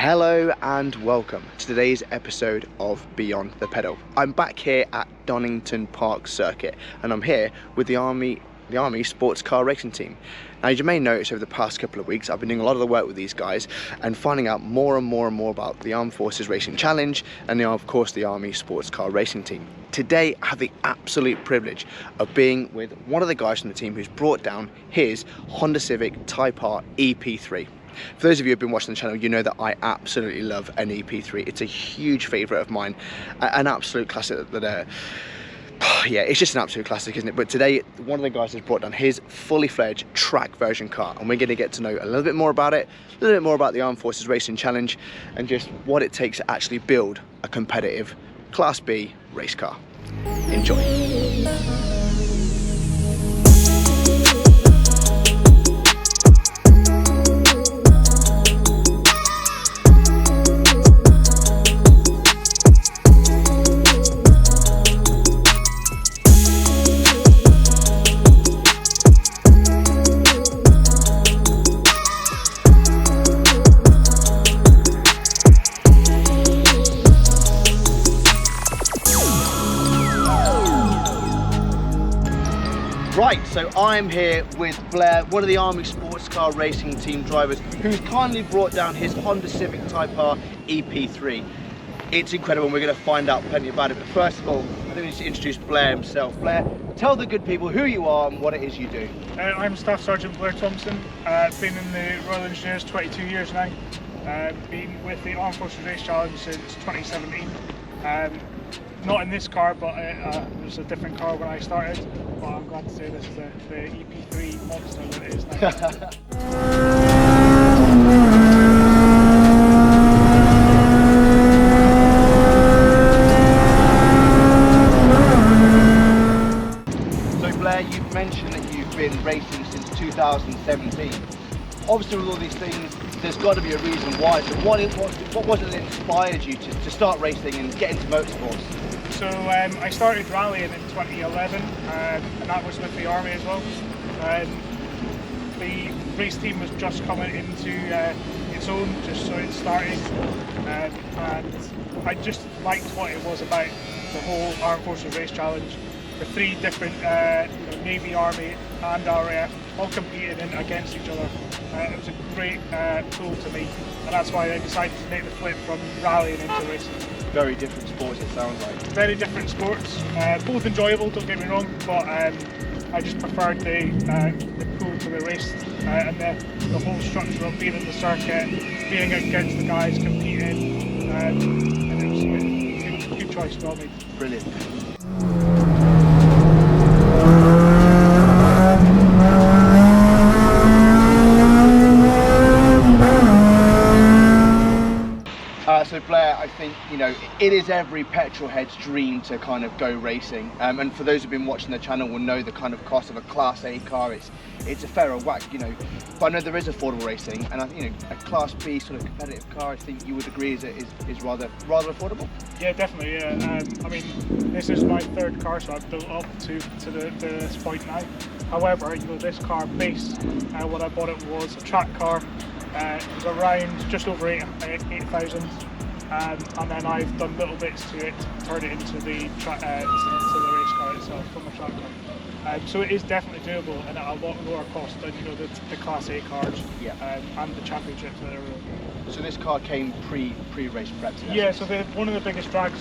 Hello and welcome to today's episode of Beyond the Pedal. I'm back here at Donington Park Circuit and I'm here with the Army sports car racing team. Now, you may notice over the past couple of weeks I've been doing a lot of the work with these guys and finding out more and more about the Armed Forces Racing Challenge and of course the Army sports car racing team. Today I have the absolute privilege of being with one of the guys from the team who's brought down his Honda Civic Type R EP3. For those of you who have been watching the channel, you know that I absolutely love an EP3. It's a huge favourite of mine, an absolute classic that yeah, it's just an absolute classic, isn't it? But today, one of the guys has brought down his fully fledged track version car, and we're going to get to know a little bit more about it, a little bit more about the Armed Forces Racing Challenge, and just what it takes to actually build a competitive Class B race car. Enjoy. Right, so I'm here with Blair, one of the Army sports car racing team drivers, who's kindly brought down his Honda Civic Type R EP3. It's incredible and we're going to find out plenty about it, but first of all, I think we need to introduce Blair himself. Blair, tell the good people who you are and what it is you do. I'm Staff Sergeant Blair Thompson. Been in the Royal Engineers 22 years now. Been with the Armed Forces Race Challenge since 2017. Not in this car, but it was a different car when I started. But I'm glad to say this is the EP3 monster that it is now. So Blair, you've mentioned that you've been racing since 2017. Obviously with all these things, there's got to be a reason why. So what was it that inspired you to start racing and get into motorsports? So I started rallying in 2011 and that was with the Army as well. The race team was just coming into its own, just so it started, and I just liked what it was about, the whole Armed Forces Race Challenge. The three different Navy, Army and RAF all competing against each other. It was a great tool to me, and that's why I decided to make the flip from rallying into racing. Very different sports, it sounds like. Very different sports, both enjoyable, don't get me wrong, but I just preferred the pull to the race and the whole structure of being in the circuit, being against the guys, competing, and it was a good choice for me. Brilliant. So Blair, I think, you know, it is every petrol head's dream to kind of go racing. And for those who've been watching the channel will know the kind of cost of a Class A car. It's a fair whack, you know. But I know there is affordable racing, and I think, you know, a Class B sort of competitive car, I think you would agree is rather affordable. Yeah, definitely. Yeah. I mean, this is my third car, so I've built up to this point now. However, you know, this car base, when I bought it was a track car. It was around just over 8,000. And then I've done little bits to it to turn it into the race car itself from a track car. So it is definitely doable and at a lot lower cost than, you know, the Class A cars. Yeah. And the championships that are real. So this car came pre-race prep? Yeah. So one of the biggest drags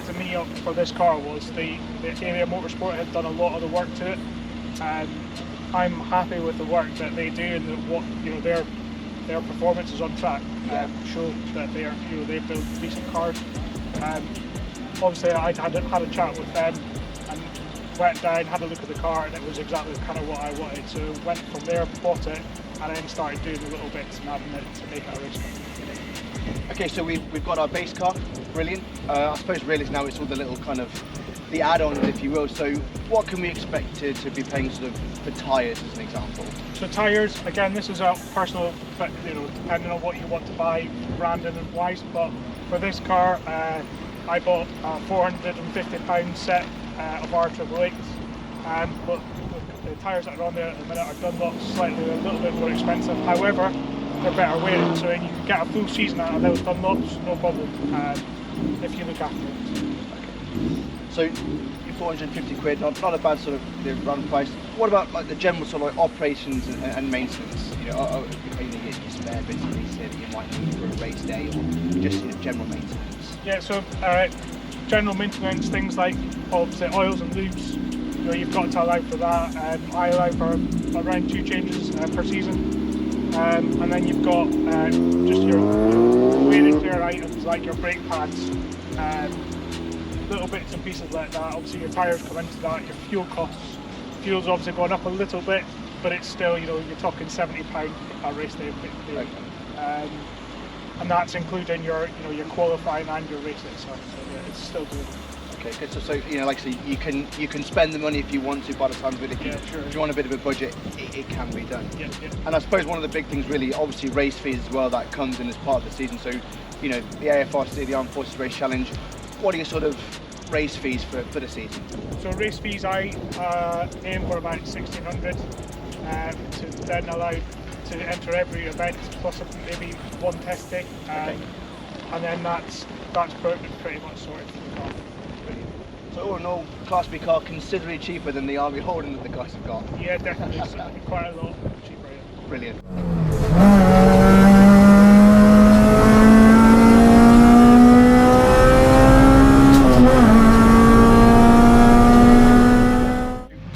to me up for this car was the area Motorsport had done a lot of the work to it. I'm happy with the work that they do and what, you know, their performances on track show that they build decent cars. Obviously, I had a chat with them and went down, had a look at the car, and it was exactly kind of what I wanted. So went from there, bought it, and then started doing the little bits and adding it to make it a race car. Okay, so we've got our base car, brilliant. I suppose really now it's all the little kind of the add-ons, if you will. So what can we expect to be paying sort of for tyres as an example? So tyres, again, this is a personal, you know, depending on what you want to buy, branding and wise. But for this car, I bought a £450 set of R888s, but the tyres that are on there at the minute are Dunlop, slightly a little bit more expensive. However, they're better wearing. So you can get a full season out of those Dunlops, no problem, if you look after it. So your 450 quid, not a bad sort of the run price. What about like the general sort of like operations and maintenance? You know, are you going to get your spare bits and pieces that you might need for a race day, or just general maintenance? Yeah, so general maintenance, things like obviously oils and lubes, you know, you've got to allow for that. I allow for around 2 changes per season. And then you've got just your wear and tear items like your brake pads, little bits and pieces like that. Obviously your tyres come into that, your fuel costs. Fuel's obviously gone up a little bit, but it's still, you know, you're talking £70 a race day. Okay. And that's including your, you know, your qualifying and your race itself, so it's still good. Okay, good. So you know, like I say, you can spend the money if you want to. By the time of it, if you want a bit of a budget, it can be done. Yeah. And I suppose one of the big things, really, obviously, race fees as well. That comes in as part of the season. So, you know, the AFRC, the Armed Forces Race Challenge. What are your sort of race fees for the season? So race fees, I aim for about 1,600 to then allow to enter every event plus maybe one test day, Okay. and then that's pretty much sorted for the car. So all in all, Class B car considerably cheaper than the Army Holden that the guys have got. Yeah, definitely, it's quite a lot cheaper. Yeah. Brilliant.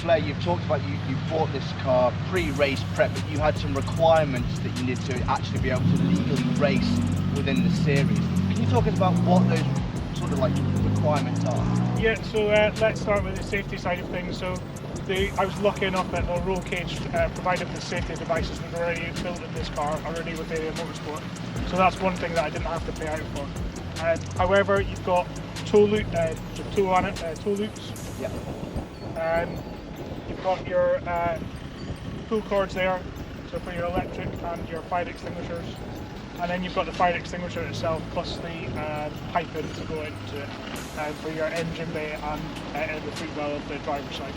Blair, you've talked about you bought this car pre-race prep, but you had some requirements that you needed to actually be able to legally race within the series. Can you talk us about what those sort of like requirements are? Yeah, so let's start with the safety side of things. So I was lucky enough that the roll cage provided the safety devices that were already built in this car, already with Area Motorsport. So that's one thing that I didn't have to pay out for. However, you've got tow loops. Yeah. You've got your pull cords there, so for your electric and your fire extinguishers. And then you've got the fire extinguisher itself, plus the piping to go into it for your engine bay and the foot well of the driver's side.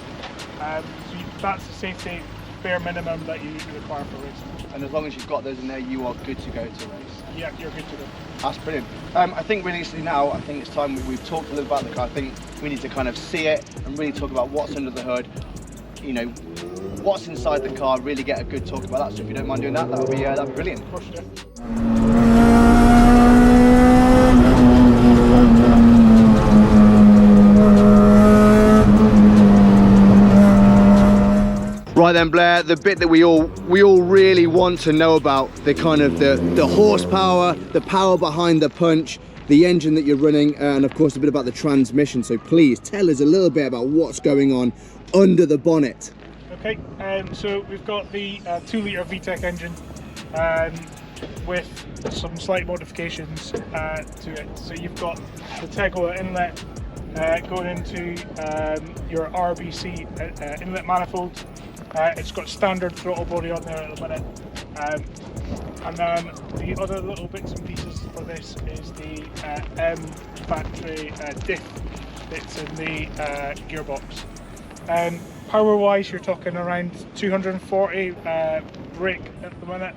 So that's the safety bare minimum that you require for racing. And as long as you've got those in there, you are good to go to race. Yeah, you're good to go. That's brilliant. I think realistically now, I think it's time we've talked a little about the car. I think we need to kind of see it and really talk about what's under the hood. You know, what's inside the car. Really get a good talk about that. So if you don't mind doing that, that'd be brilliant. Of course, yeah. Right then, Blair, the bit that we all really want to know about, the kind of the horsepower, the power behind the punch, the engine that you're running, and of course a bit about the transmission. So please tell us a little bit about what's going on under the bonnet. Okay, so we've got the 2-litre V-TEC engine with some slight modifications to it. So you've got the Tegel inlet going into your RBC inlet manifold. It's got standard throttle body on there at the minute. And then the other little bits and pieces for this is the M factory diff that's in the gearbox. Power wise, you're talking around 240 brake at the minute,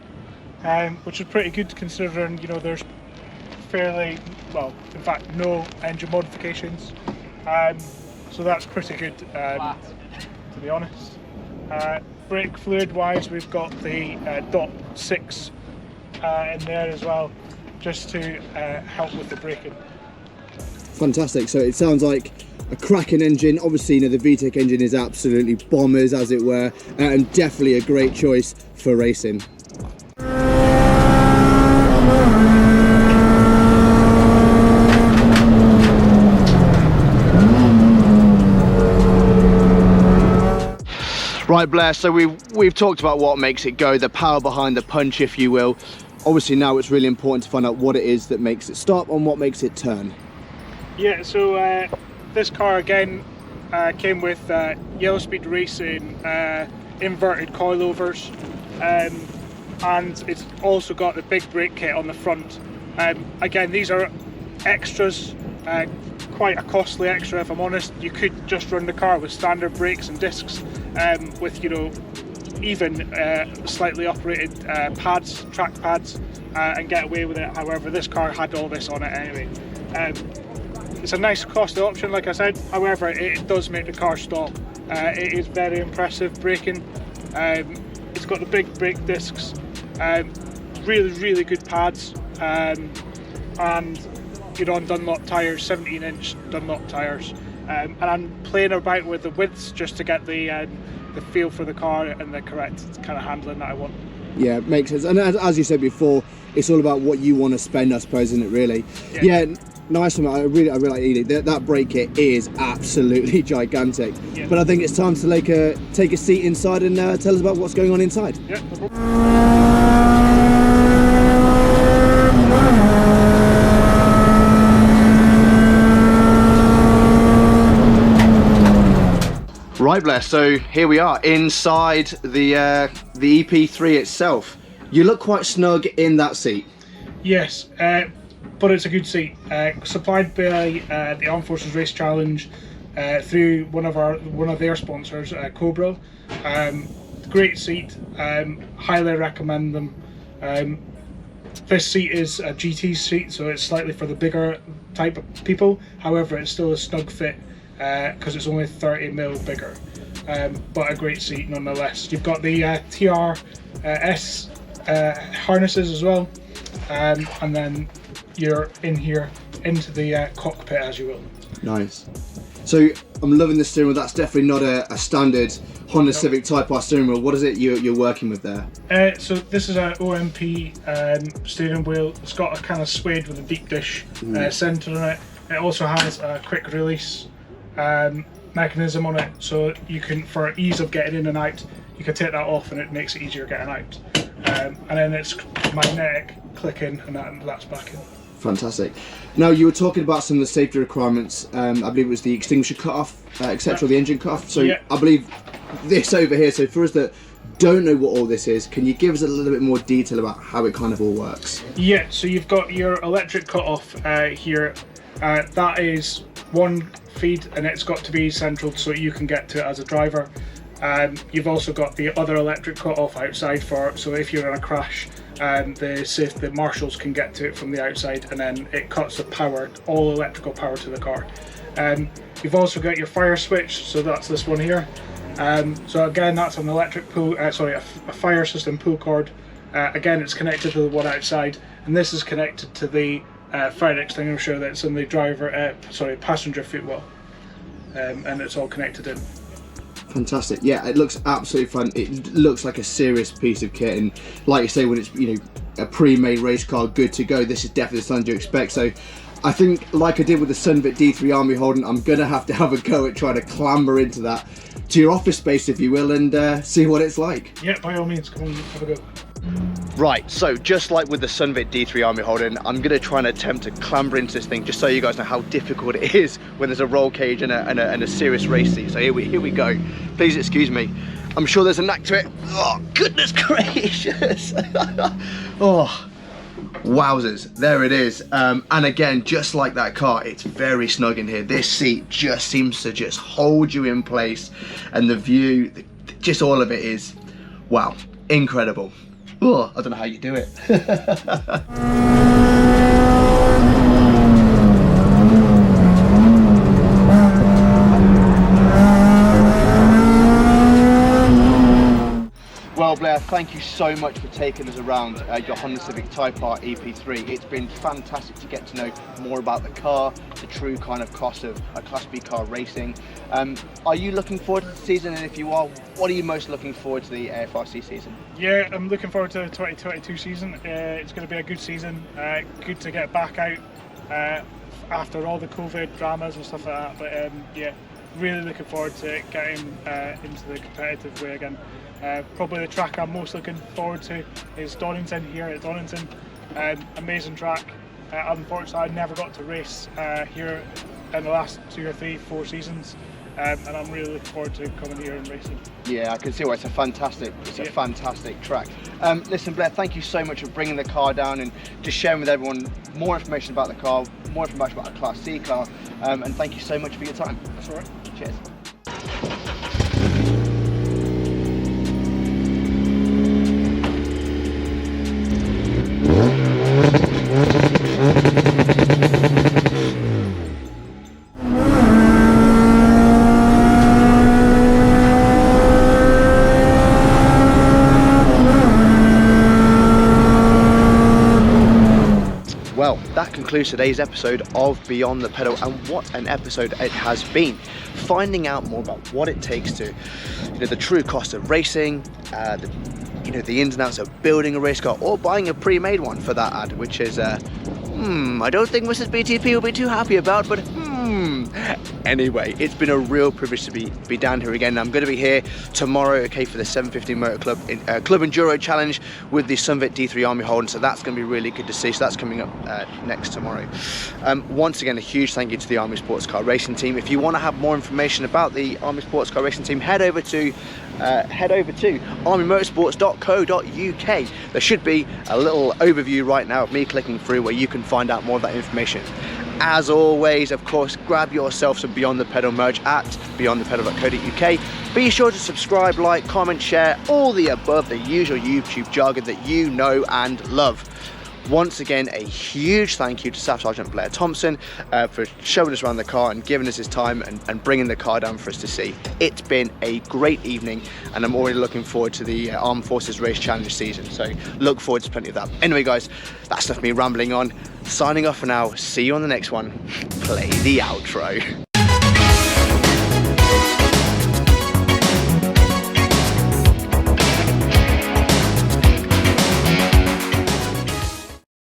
which is pretty good considering, you know, there's fairly, well, in fact, no engine modifications. So that's pretty good, to be honest. Brake fluid wise, we've got the .6 in there as well, just to help with the braking. Fantastic. So it sounds like a cracking engine. Obviously, you know, the V-TEC engine is absolutely bombers, as it were, and definitely a great choice for racing. Right, Blair, so we've talked about what makes it go, the power behind the punch, if you will. Obviously now it's really important to find out what it is that makes it stop and what makes it turn. Yeah, so this car again came with Yellow Speed Racing inverted coilovers, and it's also got the big brake kit on the front. Again, these are extras, quite a costly extra if I'm honest. You could just run the car with standard brakes and discs with, you know, even slightly operated pads, track pads, and get away with it. However, this car had all this on it anyway. It's a nice costly option, like I said. However, it does make the car stop. It is very impressive braking. It's got the big brake discs, really good pads, and you're on Dunlop tyres, 17-inch Dunlop tyres. And I'm playing about with the widths just to get the feel for the car and the correct kind of handling that I want. Yeah, makes sense. And as you said before, it's all about what you want to spend, I suppose, isn't it, really? Yeah, nice one. I really like it. That brake kit is absolutely gigantic. Yeah. But I think it's time to take a seat inside and tell us about what's going on inside. Yeah, no problem. Right, Blair, so here we are inside the EP3 itself. You look quite snug in that seat. Yes, but it's a good seat. Supplied by the Armed Forces Race Challenge through one of their sponsors, Cobra. Great seat, highly recommend them. This seat is a GT seat, so it's slightly for the bigger type of people. However, it's still a snug fit, because it's only 30mm bigger, but a great seat nonetheless. You've got the TRS harnesses as well, and then you're in here into the cockpit, as you will. Nice. So I'm loving the steering wheel. That's definitely not a standard Honda Civic Type R steering wheel. What is it you're working with there? So this is an OMP steering wheel. It's got a kind of suede with a deep dish centre on it. It also has a quick release mechanism on it, so you can, for ease of getting in and out, you can take that off and it makes it easier getting out. And then it's magnetic, click in, and that's back in. Fantastic. Now, you were talking about some of the safety requirements. I believe it was the extinguisher cut-off, etc., the engine cut-off. So I believe this over here, so for us that don't know what all this is, can you give us a little bit more detail about how it kind of all works? Yeah, so you've got your electric cut-off here. That is one feed, and it's got to be central so you can get to it as a driver. You've also got the other electric cut-off outside so if you're in a crash, the marshals can get to it from the outside, and then it cuts the power, all electrical power to the car. You've also got your fire switch, so that's this one here. So again, that's an electric pull, a fire system pull cord. Again, it's connected to the one outside, and this is connected to the fire extinguisher that's in the passenger footwell, and it's all connected in. Fantastic. Yeah, it looks absolutely fun. It looks like a serious piece of kit, and like you say, when it's a pre-made race car good to go, this is definitely something to expect. So I think, like I did with the Sunbit D3 Army Holden, I'm gonna have a go at trying to clamber into that, to your office space, if you will, and see what it's like. Yeah, by all means, come on, have a go. Right, so just like with the Sunbit D3 Army Holden, I'm going to try and attempt to clamber into this thing, just so you guys know how difficult it is when there's a roll cage and a serious race seat. So here we go. Please excuse me. I'm sure there's a knack to it. Oh, goodness gracious. Oh, wowzers, there it is. And again, just like that car, it's very snug in here. This seat just seems to just hold you in place, and the view, just all of it is, wow, incredible. Oh, I don't know how you do it. Well, Blair, thank you so much for taking us around your Honda Civic Type R EP3. It's been fantastic to get to know more about the car, the true kind of cost of a Class B car racing. Are you looking forward to the season? And if you are, what are you most looking forward to the AFRC season? Yeah, I'm looking forward to the 2022 season. It's going to be a good season. Good to get back out after all the COVID dramas and stuff like that. But yeah, really looking forward to getting into the competitive way again. Probably the track I'm most looking forward to is Donington, here at Donington. Amazing track. Unfortunately, I never got to race here in the last 2 or 3, 4 seasons, and I'm really looking forward to coming here and racing. Yeah, I can see why it's a fantastic track. Listen, Blair, thank you so much for bringing the car down and just sharing with everyone more information about the car, more information about a Class C car, and thank you so much for your time. That's all right. Cheers. Well, that concludes today's episode of Beyond the Pedal, and what an episode it has been. Finding out more about what it takes to, the true cost of racing, the ins and outs of building a race car or buying a pre-made one for that ad, which is, I don't think Mrs. BTP will be too happy about, but Anyway, it's been a real privilege to be down here again. I'm going to be here tomorrow, okay, for the 750 Motor Club Club Enduro Challenge with the Sunvet D3 Army Holden, so that's going to be really good to see. So that's coming up next tomorrow. Once again, a huge thank you to the Army Sports Car Racing Team. If you want to have more information about the Army Sports Car Racing Team, head over to armymotorsports.co.uk. There should be a little overview right now of me clicking through where you can find out more of that information. As always, of course, grab yourself some Beyond the Pedal merch at beyondthepedal.co.uk. Be sure to subscribe, like, comment, share, all the above, the usual YouTube jargon that you know and love. Once again, a huge thank you to Staff Sergeant Blair Thompson for showing us around the car and giving us his time and bringing the car down for us to see. It's been a great evening, and I'm already looking forward to the Armed Forces Race Challenge season, so look forward to plenty of that. Anyway guys, that's enough me rambling on. Signing off for now. See you on the next one. Play the outro.